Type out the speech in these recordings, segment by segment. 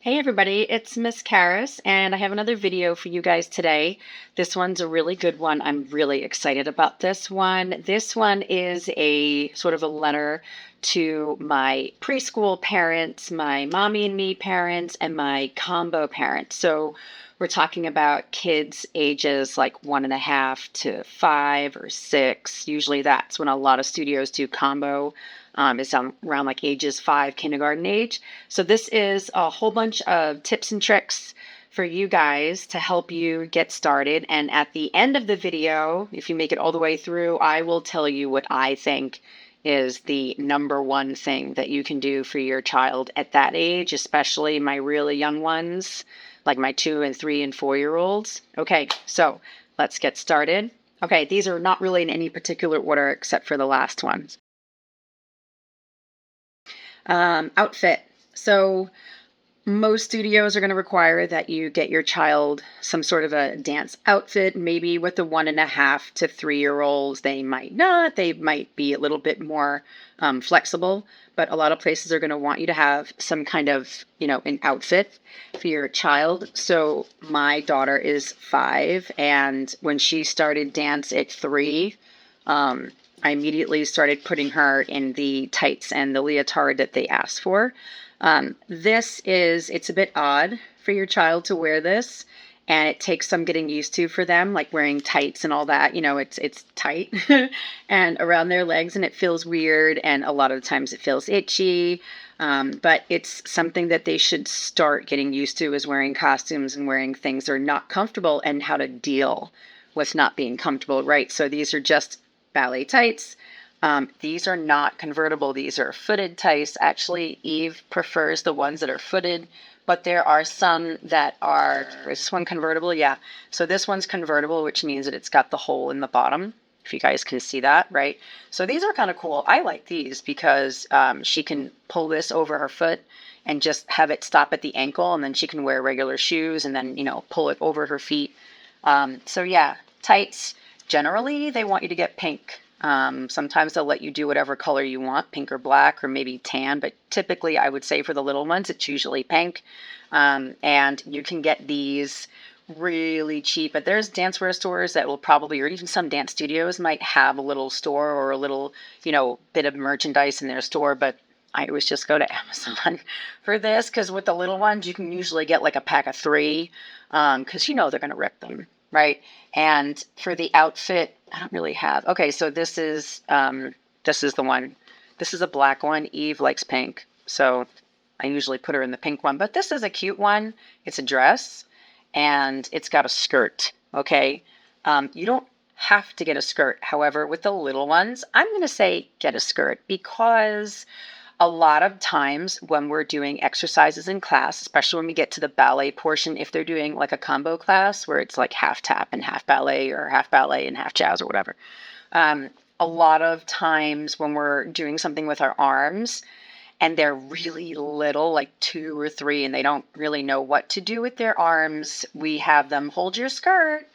Hey everybody, it's Miss Karis, and I have another video for you guys today. This one's a really good one. I'm really excited about this one. This one is a sort of a letter to my preschool parents, my mommy and me parents, and my combo parents. So we're talking about kids ages like 1.5 to 5 or 6. Usually that's when a lot of studios do combo. It's around like ages 5, kindergarten age. So this is a whole bunch of tips and tricks for you guys to help you get started. And at the end of the video, if you make it all the way through, I will tell you what I think is the number one thing that you can do for your child at that age, especially my really young ones, like my 2 and 3 and 4-year-olds. Okay, so let's get started. Okay, these are not really in any particular order except for the last ones. Outfit. So most studios are going to require that you get your child some sort of a dance outfit. Maybe with the 1.5 to 3-year-olds, they might not. They might be a little bit more flexible. But a lot of places are going to want you to have some kind of, an outfit for your child. So my daughter is 5, and when she started dance at 3, I immediately started putting her in the tights and the leotard that they asked for. It's a bit odd for your child to wear this, and it takes some getting used to for them, like wearing tights and all that. It's tight and around their legs, and it feels weird, and a lot of the times it feels itchy. But it's something that they should start getting used to, is wearing costumes and wearing things that are not comfortable, and how to deal with not being comfortable, right? So these are just ballet tights. These are not convertible. These are footed tights. Actually, Eve prefers the ones that are footed, but there are some that are, is this one convertible? Yeah. So this one's convertible, which means that it's got the hole in the bottom, if you guys can see that, right? So these are kind of cool. I like these because she can pull this over her foot and just have it stop at the ankle, and then she can wear regular shoes and then, pull it over her feet. So yeah, tights. Generally, they want you to get pink. Sometimes they'll let you do whatever color you want, pink or black or maybe tan, but typically I would say for the little ones, it's usually pink. And you can get these really cheap, but there's dancewear stores that will probably, or even some dance studios might have a little store or a little, bit of merchandise in their store, but I always just go to Amazon for this, because with the little ones, you can usually get like a pack of 3, because they're going to rip them, right? And for the outfit, I don't really have. Okay, so this is the one. This is a black one. Eve likes pink, so I usually put her in the pink one. But this is a cute one. It's a dress, and it's got a skirt. Okay, you don't have to get a skirt. However, with the little ones, I'm going to say get a skirt, because a lot of times when we're doing exercises in class, especially when we get to the ballet portion, if they're doing like a combo class where it's like half tap and half ballet, or half ballet and half jazz or whatever, a lot of times when we're doing something with our arms and they're really little, like 2 or 3, and they don't really know what to do with their arms, we have them hold your skirt,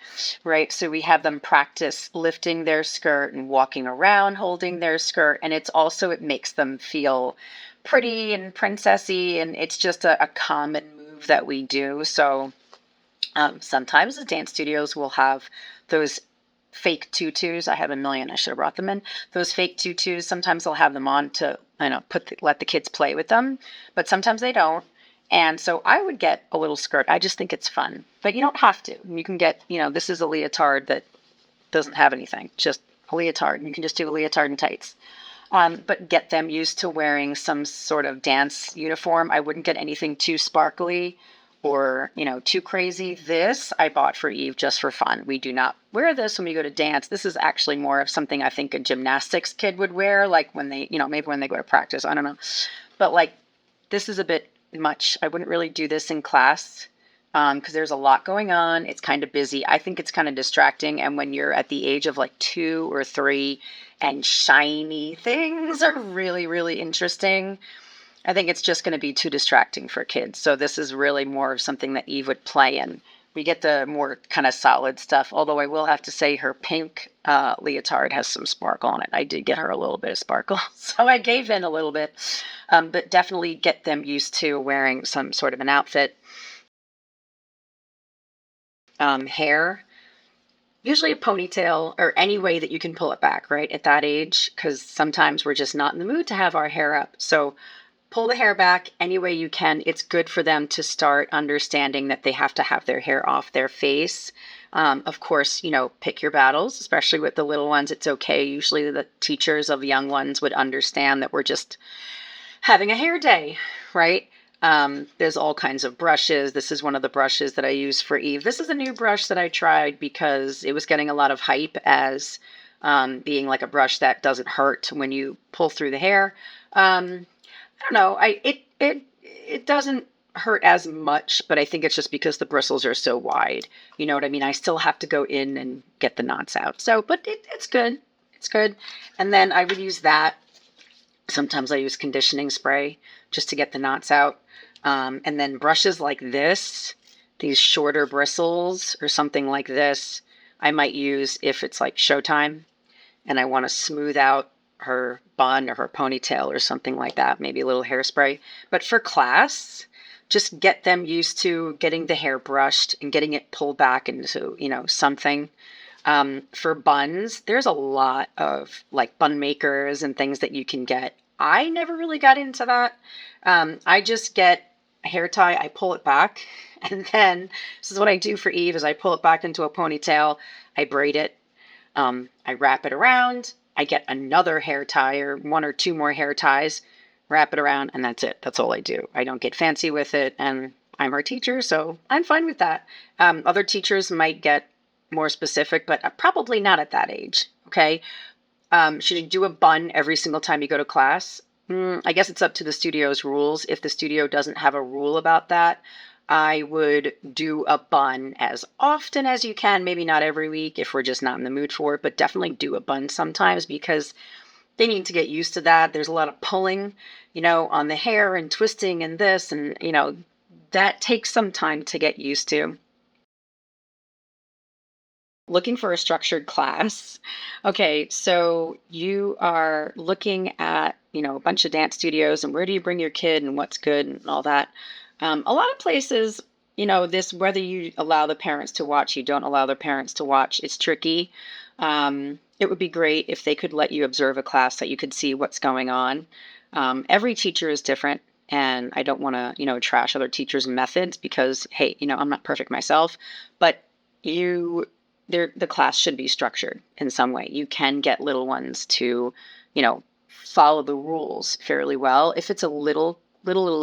right? So we have them practice lifting their skirt and walking around holding their skirt. And it makes them feel pretty and princessy, and it's just a common move that we do. So sometimes the dance studios will have those fake tutus. I have a million. I should have brought them in. Those fake tutus, sometimes they'll have them on to, let the kids play with them, but sometimes they don't. And so I would get a little skirt. I just think it's fun, but you don't have to. You can get, this is a leotard that doesn't have anything, just a leotard. You can just do a leotard and tights. But get them used to wearing some sort of dance uniform. I wouldn't get anything too sparkly or, too crazy. This I bought for Eve just for fun. We do not wear this when we go to dance. This is actually more of something I think a gymnastics kid would wear, like when they, maybe when they go to practice. I don't know. But like, this is a bit much. I wouldn't really do this in class, because there's a lot going on. It's kind of busy. I think it's kind of distracting. And when you're at the age of like 2 or 3 and shiny things are really, really interesting, I think it's just going to be too distracting for kids. So this is really more of something that Eve would play in We get the more kind of solid stuff, although I will have to say her pink leotard has some sparkle on it. I did get her a little bit of sparkle, so I gave in a little bit. But definitely get them used to wearing some sort of an outfit. Hair, usually a ponytail or any way that you can pull it back, right, at that age, because sometimes we're just not in the mood to have our hair up. So pull the hair back any way you can. It's good for them to start understanding that they have to have their hair off their face. Of course, pick your battles, especially with the little ones. It's okay. Usually the teachers of young ones would understand that we're just having a hair day, right? There's all kinds of brushes. This is one of the brushes that I use for Eve. This is a new brush that I tried because it was getting a lot of hype as being like a brush that doesn't hurt when you pull through the hair. I don't know. It doesn't hurt as much, but I think it's just because the bristles are so wide. You know what I mean? I still have to go in and get the knots out. So, but it's good. It's good. And then I would use that. Sometimes I use conditioning spray just to get the knots out. And then brushes like this, these shorter bristles or something like this, I might use if it's like showtime and I want to smooth out her bun or her ponytail or something like that, maybe a little hairspray. But for class, just get them used to getting the hair brushed and getting it pulled back into, something. For buns, there's a lot of like bun makers and things that you can get. I never really got into that. I just get a hair tie, I pull it back, and then this is what I do for Eve is I pull it back into a ponytail, I braid it, I wrap it around, I get another hair tie or one or two more hair ties, wrap it around, and that's it. That's all I do. I don't get fancy with it, and I'm her teacher, so I'm fine with that. Other teachers might get more specific, but probably not at that age, okay? Should you do a bun every single time you go to class? I guess it's up to the studio's rules. If the studio doesn't have a rule about that, I would do a bun as often as you can. Maybe not every week if we're just not in the mood for it, but definitely do a bun sometimes because they need to get used to that. There's a lot of pulling, on the hair and twisting and this, and, that takes some time to get used to. Looking for a structured class. Okay, so you are looking at, a bunch of dance studios and where do you bring your kid and what's good and all that. A lot of places, this, whether you allow the parents to watch, you don't allow the parents to watch, it's tricky. It would be great if they could let you observe a class that you could see what's going on. Every teacher is different. And I don't want to, trash other teachers' methods because, hey, I'm not perfect myself, but the class should be structured in some way. You can get little ones to, follow the rules fairly well. If it's a little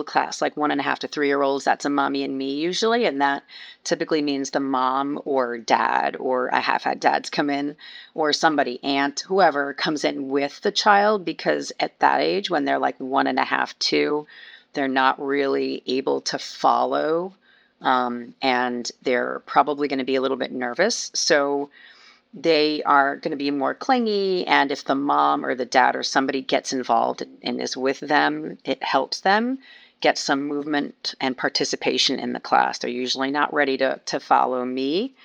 class, like 1.5 to 3-year-olds, that's a mommy and me usually. And that typically means the mom or dad, or I have had dads come in, or somebody, aunt, whoever comes in with the child, because at that age, when they're like 1.5, 2, they're not really able to follow. And they're probably going to be a little bit nervous. So they are going to be more clingy. And if the mom or the dad or somebody gets involved and is with them, it helps them get some movement and participation in the class. They're usually not ready to follow me.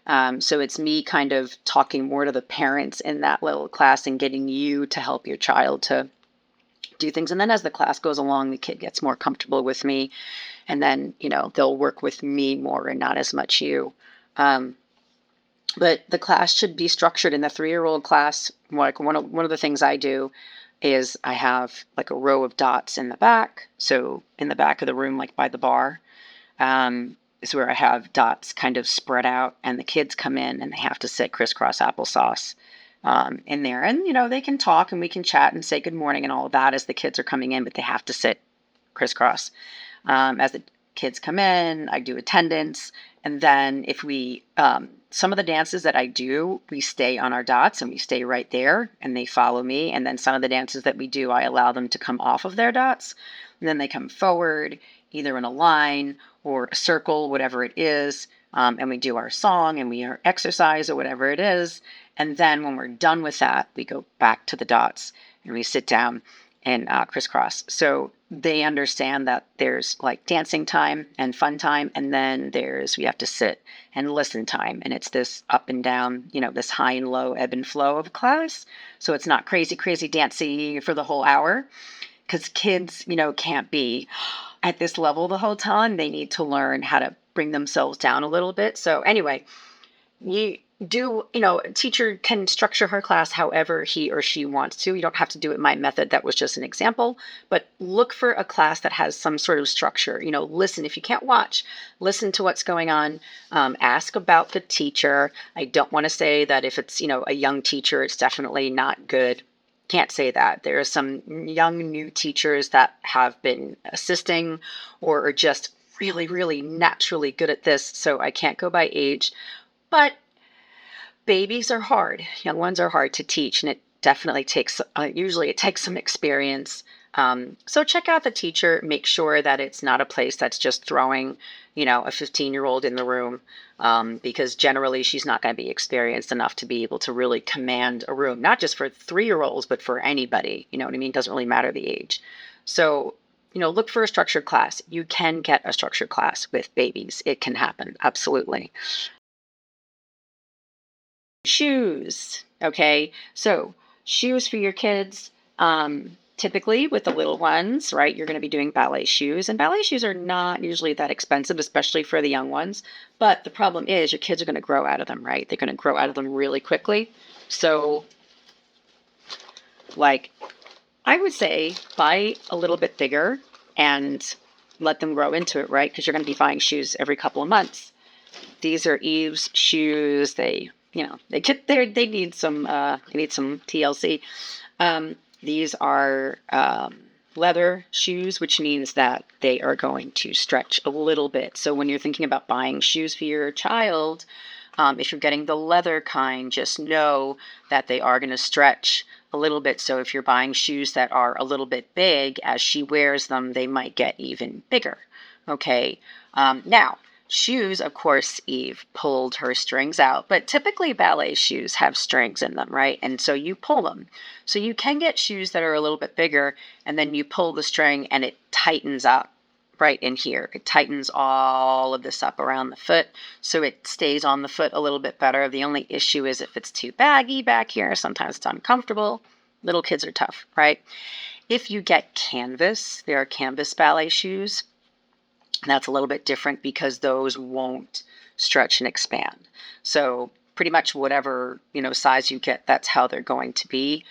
So it's me kind of talking more to the parents in that little class and getting you to help your child to do things. And then as the class goes along, the kid gets more comfortable with me. And then, they'll work with me more and not as much you. But the class should be structured in the 3-year-old class. Like one of the things I do is I have like a row of dots in the back. So in the back of the room, like by the bar, is where I have dots kind of spread out, and the kids come in and they have to sit crisscross applesauce in there. And, they can talk and we can chat and say good morning and all of that as the kids are coming in, but they have to sit crisscross. As the kids come in, I do attendance. And then if we, some of the dances that I do, we stay on our dots and we stay right there and they follow me. And then some of the dances that we do, I allow them to come off of their dots. And then they come forward, either in a line or a circle, whatever it is. And we do our song and we our exercise or whatever it is. And then when we're done with that, we go back to the dots and we sit down. and crisscross. So they understand that there's like dancing time and fun time, and then we have to sit and listen time. And it's this up and down, this high and low ebb and flow of class. So it's not crazy, crazy dancing for the whole hour, because kids, can't be at this level the whole time. They need to learn how to bring themselves down a little bit. So anyway, a teacher can structure her class however he or she wants to. You don't have to do it my method. That was just an example. But look for a class that has some sort of structure. Listen. If you can't watch, listen to what's going on. Ask about the teacher. I don't want to say that if it's, a young teacher, it's definitely not good. Can't say that. There are some young new teachers that have been assisting or are just really, really naturally good at this. So I can't go by age. But babies are hard. Young ones are hard to teach, and it definitely takes, usually it takes some experience. So check out the teacher. Make sure that it's not a place that's just throwing, a 15-year-old in the room, because generally she's not going to be experienced enough to be able to really command a room, not just for 3-year-olds, but for anybody. You know what I mean? It doesn't really matter the age. So, look for a structured class. You can get a structured class with babies. It can happen. Absolutely. Shoes. Okay. So shoes for your kids. Typically with the little ones, right? You're going to be doing ballet shoes, and ballet shoes are not usually that expensive, especially for the young ones. But the problem is your kids are going to grow out of them, right? They're going to grow out of them really quickly. So like I would say buy a little bit bigger and let them grow into it, right? Because you're going to be buying shoes every couple of months. These are Eve's shoes. They need some TLC. These are leather shoes, which means that they are going to stretch a little bit. So when you're thinking about buying shoes for your child, if you're getting the leather kind, just know that they are going to stretch a little bit. So if you're buying shoes that are a little bit big, as she wears them, they might get even bigger. Okay. Now, shoes, of course, Eve pulled her strings out, but typically ballet shoes have strings in them, right? And so you pull them. So you can get shoes that are a little bit bigger, and then you pull the string and it tightens up right in here. It tightens all of this up around the foot, so it stays on the foot a little bit better. The only issue is if it's too baggy back here, sometimes it's uncomfortable. Little kids are tough, right? If you get canvas, there are canvas ballet shoes. That's a little bit different because those won't stretch and expand. So pretty much whatever, size you get, that's how they're going to be.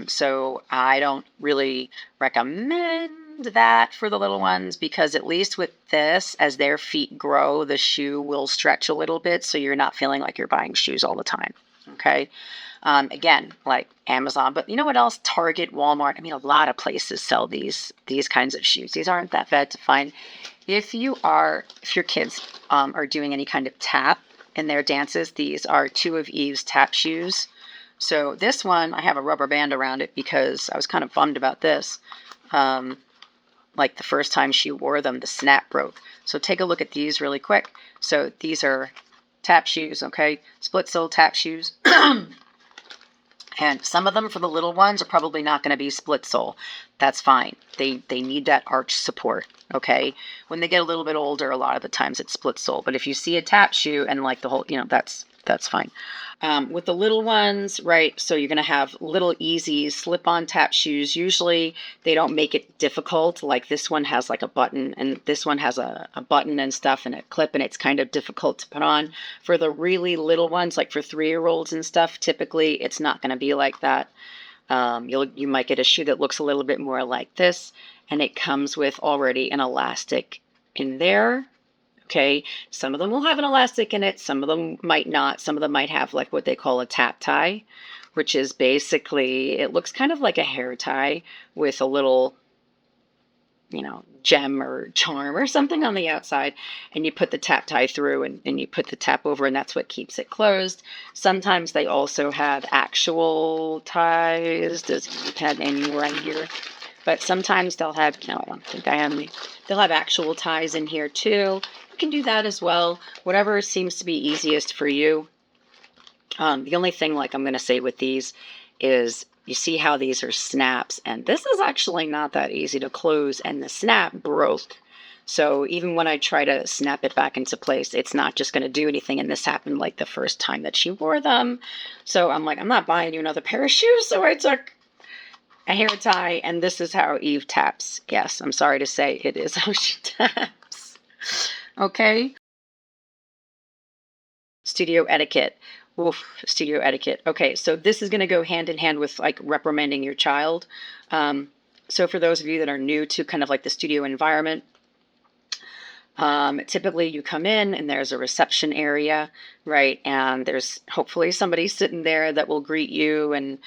So I don't really recommend that for the little ones, because at least with this, as their feet grow, the shoe will stretch a little bit. So you're not feeling like you're buying shoes all the time. Okay. Again, like Amazon, but you know what else? Target, Walmart. I mean, a lot of places sell these kinds of shoes. These aren't that bad to find. If your kids are doing any kind of tap in their dances, these are 2 of Eve's tap shoes. So this one, I have a rubber band around it because I was kind of bummed about this. Like the first time she wore them, the snap broke. So take a look at these really quick. So these are tap shoes, okay? Split sole tap shoes. And some of them for the little ones are probably not going to be split sole. That's fine. They need that arch support, okay? When they get a little bit older, a lot of the times it's split sole. But if you see a tap shoe and like the whole, that's fine. With the little ones, right, so you're going to have little easy slip-on tap shoes. Usually they don't make it difficult. Like this one has like a button, and this one has a button and stuff and a clip, and it's kind of difficult to put on. For the really little ones, like for 3-year-olds and stuff, typically it's not going to be like that. You might get a shoe that looks a little bit more like this, and it comes with already an elastic in there. Okay, some of them will have an elastic in it, some of them might not. Some of them might have like what they call a tap tie, which is basically, it looks kind of like a hair tie with a little, gem or charm or something on the outside, and you put the tap tie through and you put the tap over, and that's what keeps it closed. Sometimes they also have actual ties. Does it have any right here? But sometimes they'll have, I don't think I have any. They'll have actual ties in here too. You can do that as well. Whatever seems to be easiest for you. The only thing, like I'm going to say with these, is you see how these are snaps, and this is actually not that easy to close, and the snap broke. So even when I try to snap it back into place, it's not just going to do anything. And this happened like the first time that she wore them. So I'm like, I'm not buying you another pair of shoes. So I took a hair tie, and this is how Eve taps. Yes, I'm sorry to say it is how she taps. Okay. Studio etiquette. Oof, studio etiquette. Okay, so this is going to go hand in hand with like reprimanding your child. So for those of you that are new to kind of like the studio environment, typically you come in and there's a reception area, right? And there's hopefully somebody sitting there that will greet you and,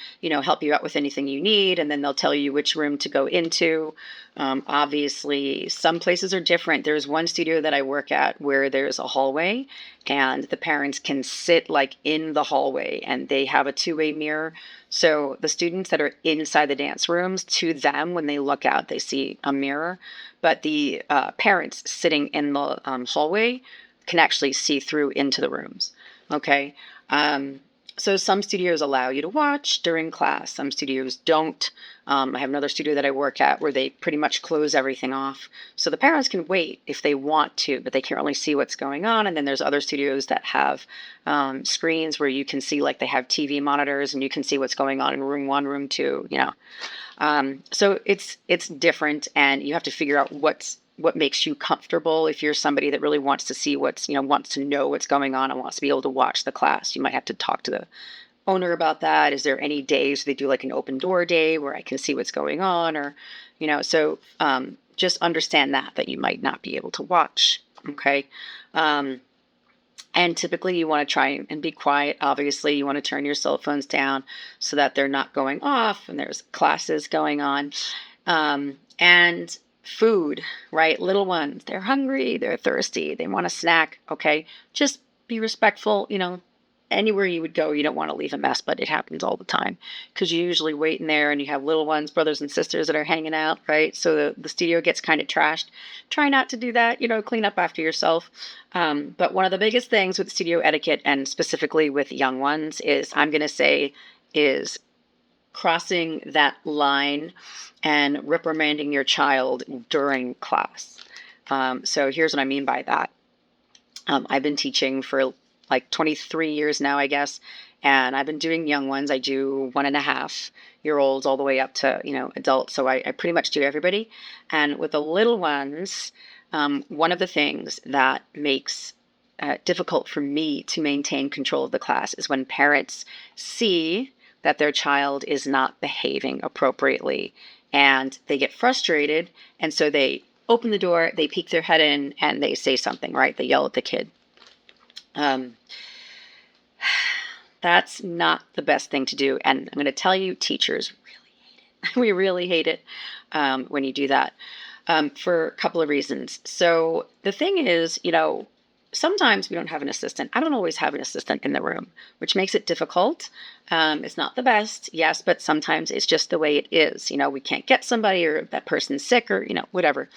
help you out with anything you need. And then they'll tell you which room to go into. Obviously, some places are different. There's one studio that I work at where there's a hallway and the parents can sit like in the hallway and they have a two-way mirror. So the students that are inside the dance rooms, to them, when they look out, they see a mirror. But the parents sitting in the hallway can actually see through into the rooms. Okay. So some studios allow you to watch during class. Some studios don't. I have another studio that I work at where they pretty much close everything off. So the parents can wait if they want to, but they can't really see what's going on. And then there's other studios that have screens where you can see, like they have TV monitors and you can see what's going on in room 1, room 2, So it's different, and you have to figure out what makes you comfortable. If you're somebody that really wants to see wants to know what's going on and wants to be able to watch the class, you might have to talk to the owner about that. Is there any days they do like an open door day where I can see what's going on, or just understand that you might not be able to watch. Okay. And typically you want to try and be quiet. Obviously, you want to turn your cell phones down so that they're not going off and there's classes going on. And food, right? Little ones, they're hungry, they're thirsty, they want a snack. Okay. Just be respectful. Anywhere you would go, you don't want to leave a mess, but it happens all the time because you usually wait in there and you have little ones, brothers and sisters that are hanging out, right? So the studio gets kind of trashed. Try not to do that, clean up after yourself. But one of the biggest things with studio etiquette, and specifically with young ones, is crossing that line and reprimanding your child during class. So here's what I mean by that. I've been teaching for like 23 years now, I guess. And I've been doing young ones. I do 1.5-year-olds all the way up to, adults. So I pretty much do everybody. And with the little ones, one of the things that makes difficult for me to maintain control of the class is when parents see that their child is not behaving appropriately and they get frustrated. And so they open the door, they peek their head in, and they say something, right? They yell at the kid. That's not the best thing to do. And I'm going to tell you, teachers really hate it. We really hate it when you do that for a couple of reasons. So the thing is, sometimes we don't have an assistant. I don't always have an assistant in the room, which makes it difficult. It's not the best, yes, but sometimes it's just the way it is. We can't get somebody, or that person's sick, or, whatever.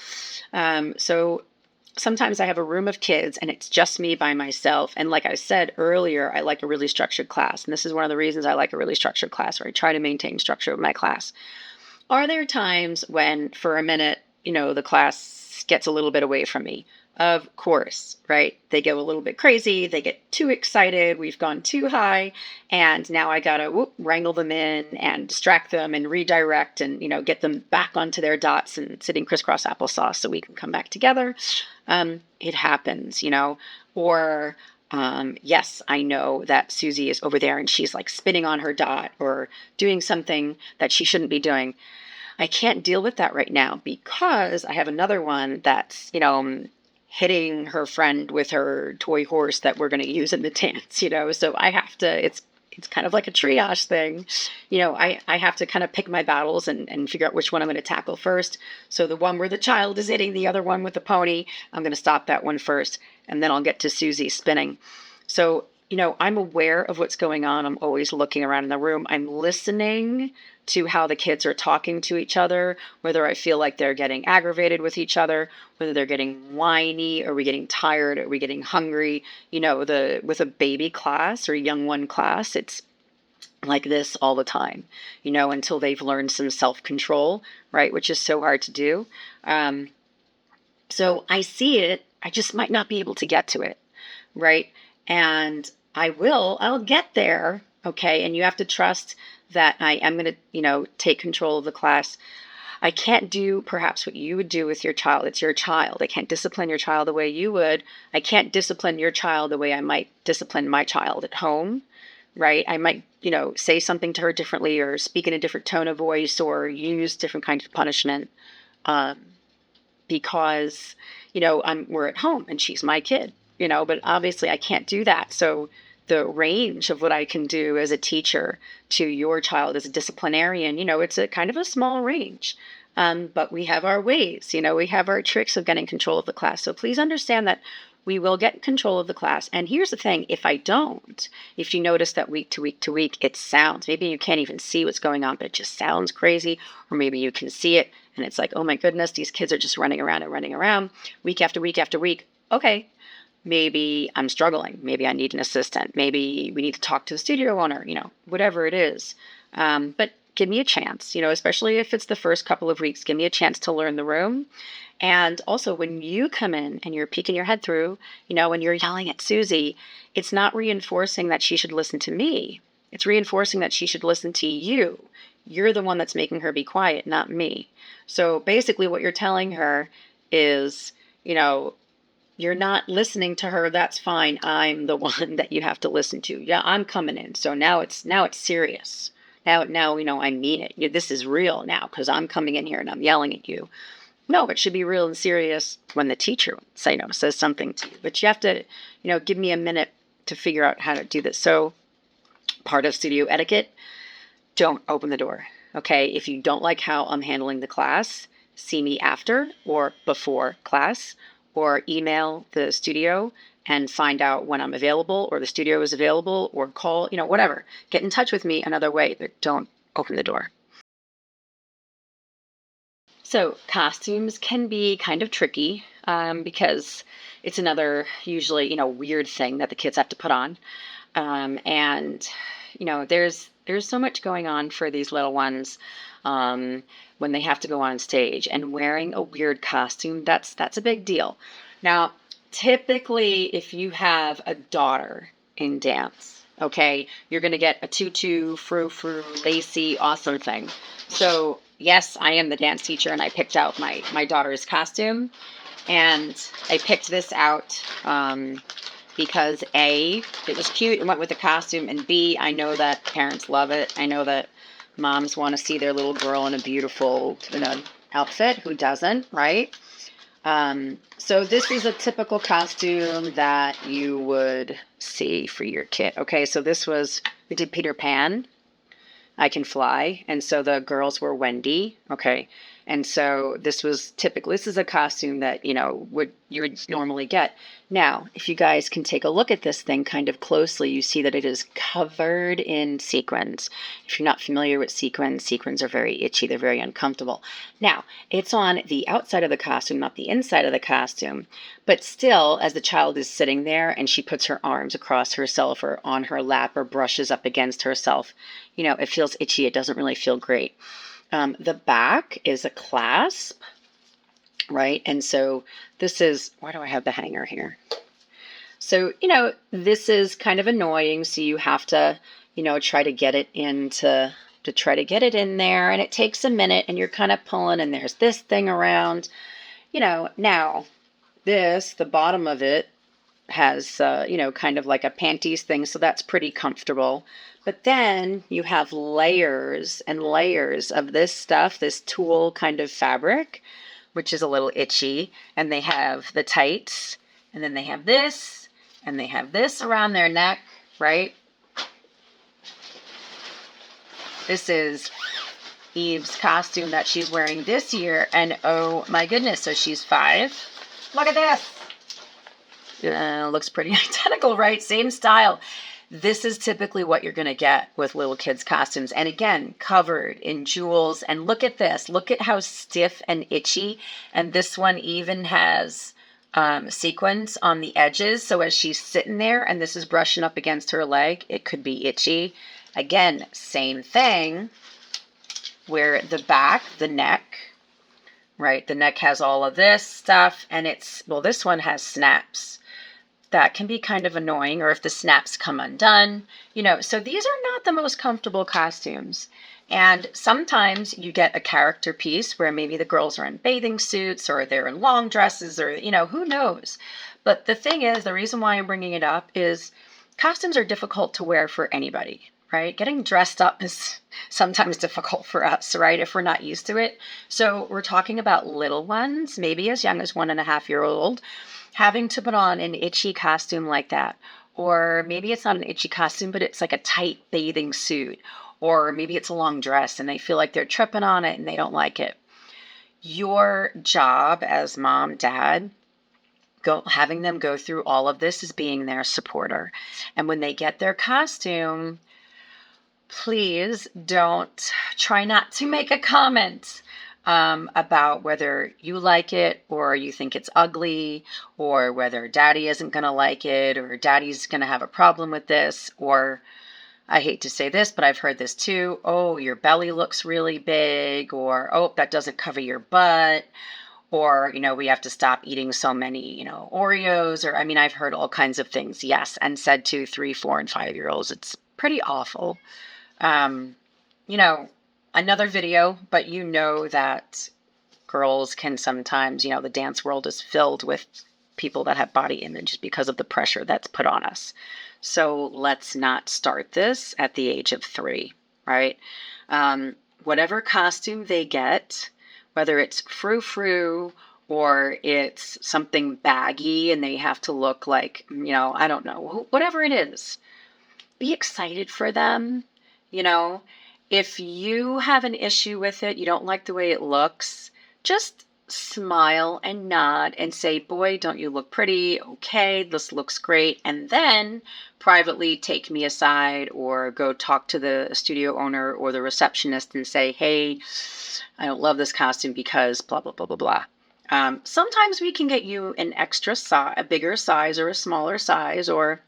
So sometimes I have a room of kids and it's just me by myself. And like I said earlier, I like a really structured class. And this is one of the reasons I like a really structured class, where I try to maintain structure of my class. Are there times when, for a minute, the class gets a little bit away from me? Of course, right? They go a little bit crazy. They get too excited. We've gone too high. And now I got to wrangle them in and distract them and redirect and, get them back onto their dots and sitting crisscross applesauce so we can come back together. It happens, or yes, I know that Susie is over there and she's like spinning on her dot or doing something that she shouldn't be doing. I can't deal with that right now because I have another one that's, hitting her friend with her toy horse that we're going to use in the dance, so I have to, it's kind of like a triage thing. I have to kind of pick my battles and figure out which one I'm going to tackle first. So the one where the child is hitting the other one with the pony, I'm going to stop that one first, and then I'll get to Susie spinning. So, I'm aware of what's going on. I'm always looking around in the room. I'm listening to how the kids are talking to each other, whether I feel like they're getting aggravated with each other, whether they're getting whiny, are we getting tired, are we getting hungry? With a baby class or a young one class, it's like this all the time, until they've learned some self-control, right? Which is so hard to do. Um, so I see it, I just might not be able to get to it, right? And I'll get there, okay? And you have to trust that I am going to, take control of the class. I can't do perhaps what you would do with your child. It's your child. I can't discipline your child the way you would. I can't discipline your child the way I might discipline my child at home, right? I might, say something to her differently or speak in a different tone of voice or use different kinds of punishment um, because, we're at home and she's my kid, but obviously I can't do that. So the range of what I can do as a teacher to your child as a disciplinarian, it's a kind of a small range. But we have our ways, we have our tricks of getting control of the class. So please understand that we will get control of the class. And here's the thing, if you notice that week to week to week, it sounds, maybe you can't even see what's going on, but it just sounds crazy. Or maybe you can see it and it's like, oh my goodness, these kids are just running around and running around week after week after week. Okay, maybe I'm struggling. Maybe I need an assistant. Maybe we need to talk to the studio owner, whatever it is. But give me a chance, especially if it's the first couple of weeks, give me a chance to learn the room. And also when you come in and you're peeking your head through, when you're yelling at Susie, it's not reinforcing that she should listen to me. It's reinforcing that she should listen to you. You're the one that's making her be quiet, not me. So basically what you're telling her is, you're not listening to her. That's fine. I'm the one that you have to listen to. Yeah, I'm coming in. So now it's serious. Now, I mean it. This is real now because I'm coming in here and I'm yelling at you. No, it should be real and serious when the teacher says something to you. But you have to, give me a minute to figure out how to do this. So part of studio etiquette, don't open the door. Okay, if you don't like how I'm handling the class, see me after or before class, or email the studio and find out when I'm available or the studio is available, or call, whatever. Get in touch with me another way, but don't open the door. So costumes can be kind of tricky because it's another usually, weird thing that the kids have to put on. And there's so much going on for these little ones when they have to go on stage, and wearing a weird costume, that's a big deal. Now, typically, if you have a daughter in dance, okay, you're going to get a tutu, frou-frou, lacy, awesome thing. So yes, I am the dance teacher and I picked out my daughter's costume, and I picked this out because A, it was cute and went with the costume, and B, I know that parents love it. I know that moms want to see their little girl in a beautiful outfit. Who doesn't, right? So this is a typical costume that you would see for your kid. Okay, so we did Peter Pan, I Can Fly, and so the girls were Wendy. Okay, and so this is a costume that you would normally get. Now, if you guys can take a look at this thing kind of closely, you see that it is covered in sequins. If you're not familiar with sequins are very itchy. They're very uncomfortable. Now, it's on the outside of the costume, not the inside of the costume. But still, as the child is sitting there and she puts her arms across herself or on her lap or brushes up against herself, it feels itchy. It doesn't really feel great. The back is a clasp, right? And so this is, why do I have the hanger here? So, this is kind of annoying. So you have to, try to get it try to get it in there. And it takes a minute and you're kind of pulling, and there's this thing around, now the bottom of it has, kind of like a panties thing. So that's pretty comfortable. But then you have layers and layers of this stuff, this tulle kind of fabric, which is a little itchy. And they have the tights, and then they have this, and they have this around their neck, right? This is Eve's costume that she's wearing this year. And oh my goodness, so she's 5. Look at this. Looks pretty identical, right? Same style. This is typically what you're going to get with little kids' costumes. And again, covered in jewels. And look at this. Look at how stiff and itchy. And this one even has sequins on the edges. So as she's sitting there and this is brushing up against her leg, it could be itchy. Again, same thing, where the back, the neck, right? The neck has all of this stuff, and well, this one has snaps. That can be kind of annoying, or if the snaps come undone, so these are not the most comfortable costumes. And sometimes you get a character piece where maybe the girls are in bathing suits or they're in long dresses, or, who knows. But the thing is, the reason why I'm bringing it up is costumes are difficult to wear for anybody, right? Getting dressed up is sometimes difficult for us, right? If we're not used to it. So we're talking about little ones, maybe as young as 1.5 year old, having to put on an itchy costume like that. Or maybe it's not an itchy costume, but it's like a tight bathing suit. Or maybe it's a long dress and they feel like they're tripping on it and they don't like it. Your job as mom, dad, having them go through all of this is being their supporter. And when they get their costume, please try not to make a comment about whether you like it or you think it's ugly, or whether daddy isn't going to like it, or daddy's going to have a problem with this, or I hate to say this, but I've heard this too. Oh, your belly looks really big, or oh, that doesn't cover your butt, or, we have to stop eating so many, Oreos, or I've heard all kinds of things. Yes. And said to 3, 4, and 5-year-olds. It's pretty awful. You know, another video, but that girls can sometimes, the dance world is filled with people that have body image because of the pressure that's put on us. So let's not start this at the age of 3, right? Whatever costume they get, whether it's frou-frou or it's something baggy and they have to look like, I don't know, whatever it is, be excited for them. If you have an issue with it, you don't like the way it looks, just smile and nod and say, boy, don't you look pretty? Okay, this looks great. And then privately take me aside or go talk to the studio owner or the receptionist and say, hey, I don't love this costume because blah, blah, blah, blah, blah. Sometimes we can get you an extra size, a bigger size or a smaller size, or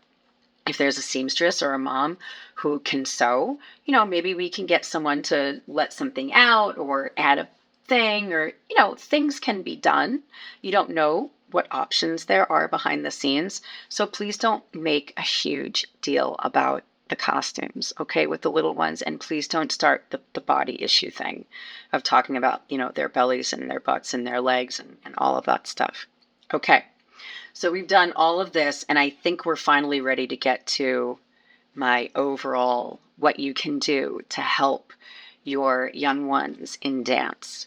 if there's a seamstress or a mom who can sew, maybe we can get someone to let something out or add a thing, or, things can be done. You don't know what options there are behind the scenes. So please don't make a huge deal about the costumes, okay, with the little ones. And please don't start the body issue thing of talking about, their bellies and their butts and their legs and all of that stuff. Okay. So we've done all of this, and I think we're finally ready to get to my overall what you can do to help your young ones in dance.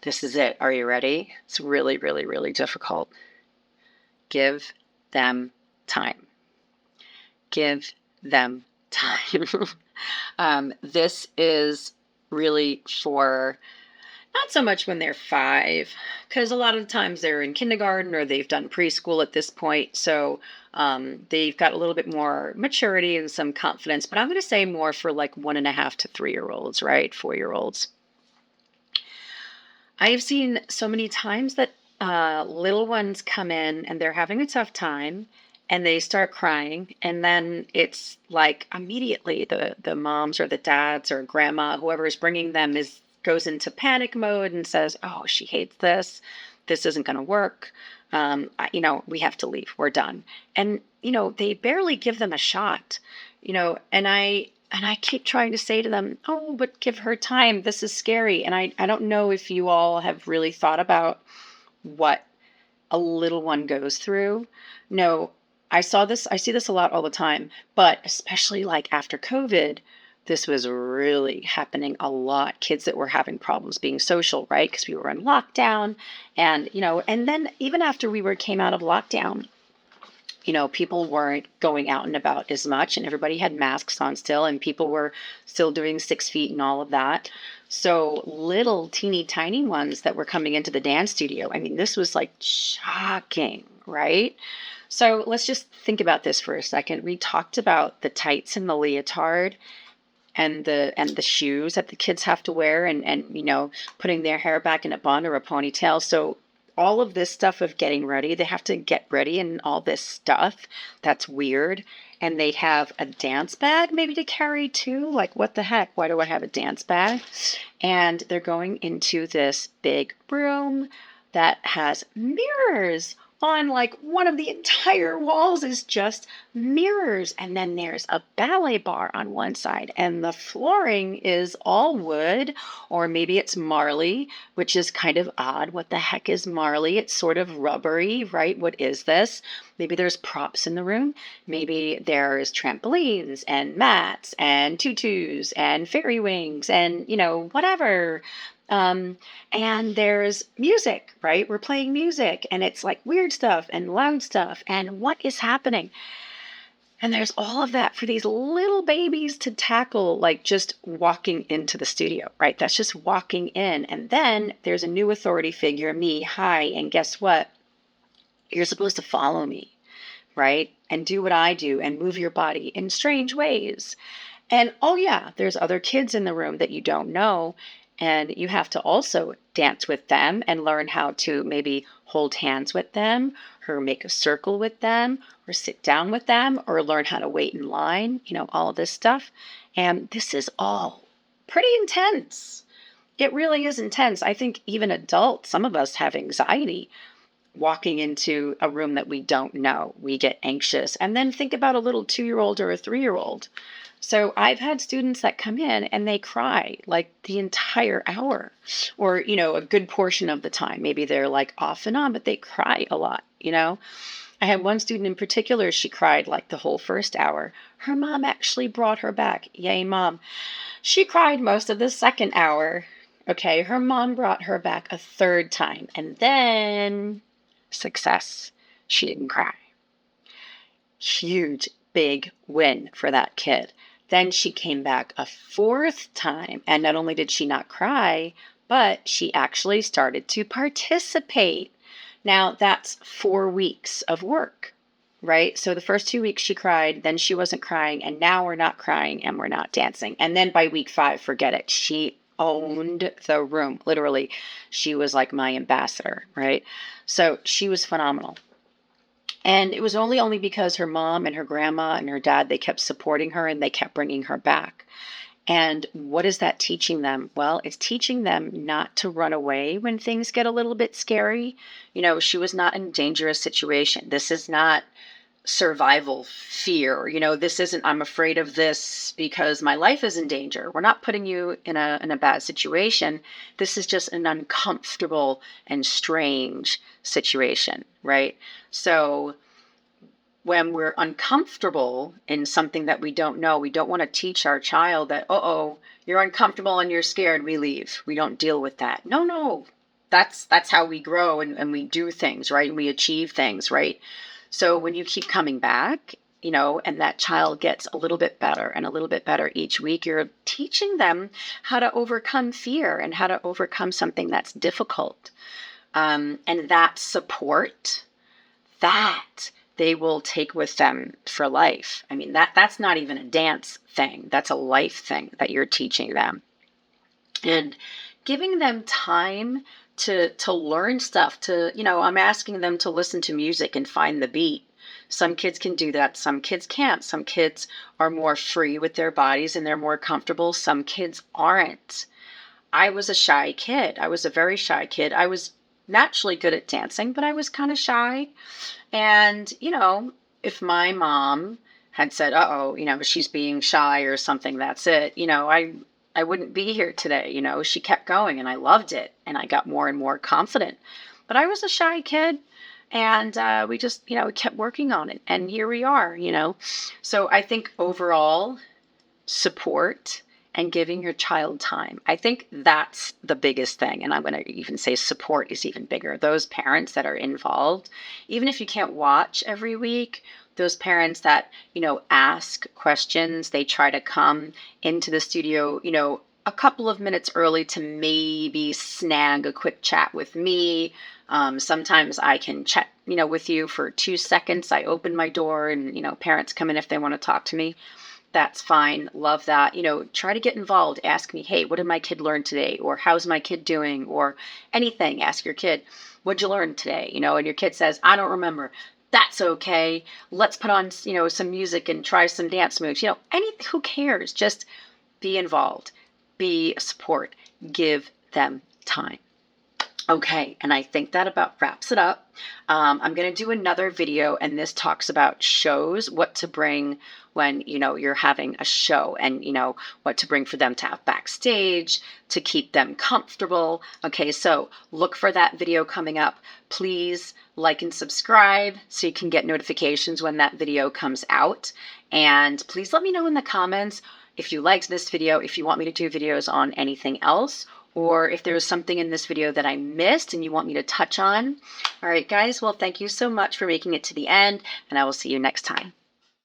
This is it. Are you ready? It's really, really, really difficult. Give them time. Give them time. This is really for not so much when they're 5, because a lot of the times they're in kindergarten or they've done preschool at this point. So they've got a little bit more maturity and some confidence. But I'm going to say more for like 1.5 to 3-year-olds, right? 4-year-olds. I've seen so many times that little ones come in and they're having a tough time and they start crying. And then it's like immediately the moms or the dads or grandma, whoever is bringing them, goes into panic mode and says, oh, she hates this. This isn't going to work. We have to leave. We're done. And, they barely give them a shot, and I keep trying to say to them, oh, but give her time. This is scary. And I don't know if you all have really thought about what a little one goes through. No, I see this a lot all the time, but especially like after COVID, this was really happening a lot. Kids that were having problems being social, right? Because we were in lockdown. And, and then even after came out of lockdown, people weren't going out and about as much and everybody had masks on still and people were still doing 6 feet and all of that. So little teeny tiny ones that were coming into the dance studio, this was like shocking, right? So let's just think about this for a second. We talked about the tights and the leotard and the shoes that the kids have to wear and putting their hair back in a bun or a ponytail. So all of this stuff of getting ready. They have to get ready and all this stuff. That's weird. And they have a dance bag maybe to carry too. Like, what the heck? Why do I have a dance bag? And they're going into this big room that has mirrors on, like, one of the entire walls is just mirrors. And then there's a ballet bar on one side, and the flooring is all wood, or maybe it's marley, which is kind of odd. What the heck is marley? It's sort of rubbery, right? What is this? Maybe there's props in the room. Maybe there's trampolines and mats and tutus and fairy wings and, whatever. And there's music, right? We're playing music, and it's like weird stuff and loud stuff. And what is happening? And there's all of that for these little babies to tackle, like just walking into the studio, right? That's just walking in. And then there's a new authority figure, me, hi. And guess what? You're supposed to follow me, right? And do what I do and move your body in strange ways. And oh yeah, there's other kids in the room that you don't know. And you have to also dance with them and learn how to maybe hold hands with them, or make a circle with them, or sit down with them, or learn how to wait in line, all of this stuff. And this is all pretty intense. It really is intense. I think even adults, some of us have anxiety walking into a room that we don't know. We get anxious. And then think about a little 2-year-old or a 3-year-old. So I've had students that come in and they cry like the entire hour, or, a good portion of the time. Maybe they're like off and on, but they cry a lot, I had one student in particular, she cried like the whole first hour. Her mom actually brought her back. Yay, mom. She cried most of the second hour. Okay, her mom brought her back a third time. And then, success. She didn't cry. Huge, big win for that kid. Then she came back a fourth time, and not only did she not cry, but she actually started to participate. Now, that's 4 weeks of work, right? So the first 2 weeks she cried, then she wasn't crying, and now we're not crying and we're not dancing. And then by week 5, forget it. She owned the room. Literally, she was like my ambassador, right? So she was phenomenal. And it was only because her mom and her grandma and her dad, they kept supporting her and they kept bringing her back. And what is that teaching them? Well, it's teaching them not to run away when things get a little bit scary. She was not in a dangerous situation. This is not survival fear. This isn't, I'm afraid of this because my life is in danger. We're not putting you in a bad situation. This is just an uncomfortable and strange situation, right? So when we're uncomfortable in something that we don't know, we don't want to teach our child that, you're uncomfortable and you're scared, we leave. We don't deal with that. No. That's how we grow and we do things, right? And we achieve things, right? So when you keep coming back, and that child gets a little bit better and a little bit better each week, you're teaching them how to overcome fear and how to overcome something that's difficult. And that support, that they will take with them for life. I mean, that's not even a dance thing. That's a life thing that you're teaching them. And giving them time to learn stuff, I'm asking them to listen to music and find the beat. Some kids can do that. Some kids can't. Some kids are more free with their bodies and they're more comfortable. Some kids aren't. I was a shy kid. I was a very shy kid. I was naturally good at dancing, but I was kind of shy. And, if my mom had said, she's being shy or something, that's it, I wouldn't be here today. She kept going and I loved it and I got more and more confident. But I was a shy kid and we just, we kept working on it. And here we are, So I think overall, support and giving your child time. I think that's the biggest thing. And I'm going to even say support is even bigger. Those parents that are involved, even if you can't watch every week, those parents that, ask questions, they try to come into the studio, a couple of minutes early to maybe snag a quick chat with me. Sometimes I can chat, with you for 2 seconds. I open my door and, parents come in if they want to talk to me. that's fine. Love that. Try to get involved. Ask me, hey, what did my kid learn today? Or how's my kid doing? Or anything. Ask your kid, what'd you learn today? And your kid says, I don't remember. That's okay. Let's put on, some music and try some dance moves. Who cares? Just be involved, be a support, give them time. Okay, and I think that about wraps it up. I'm going to do another video, and this talks about shows, what to bring when, you're having a show, and, what to bring for them to have backstage, to keep them comfortable. Okay, so look for that video coming up. Please like and subscribe so you can get notifications when that video comes out. And please let me know in the comments if you liked this video, if you want me to do videos on anything else, or if there was something in this video that I missed and you want me to touch on. All right, guys, well, thank you so much for making it to the end, and I will see you next time.